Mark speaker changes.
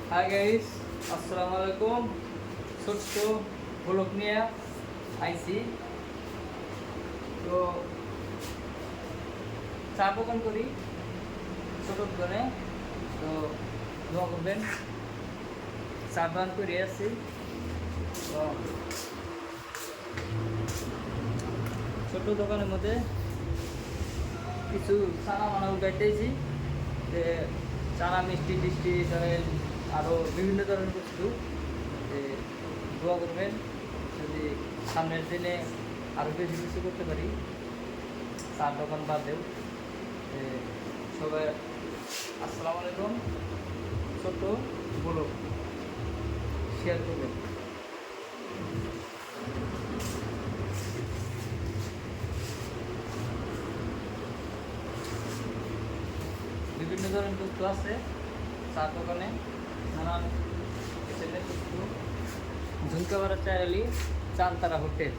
Speaker 1: Hi guys, আসসালামু আলাইকুম। ছোট্ট ব্লগ নিয়ে আইছি। তো চা দোকান করি ছোট দোকানে। তো দোয়া করবেন। চা দোকান করে আসছি। তো ছোট দোকানের মধ্যে কিছু চানা মানা উঠাইতেছি, যে চানা মিষ্টি টিষ্টি ধরেন আরও বিভিন্ন ধরনের বস্তু। যে দোয়া করবেন যদি সামনের দিনে আরও বেশি কিছু করতে পারি, চার দোকান বাদেও। সবাই আসসালামু আলাইকুম। ছোট বলো শেয়ার করবেন। বিভিন্ন ধরনের বস্তু আছে চার দোকানে, নানান কিচেনের বস্তু। ঝুমকাপাড়া চায়ালি চানতারা হোটেল।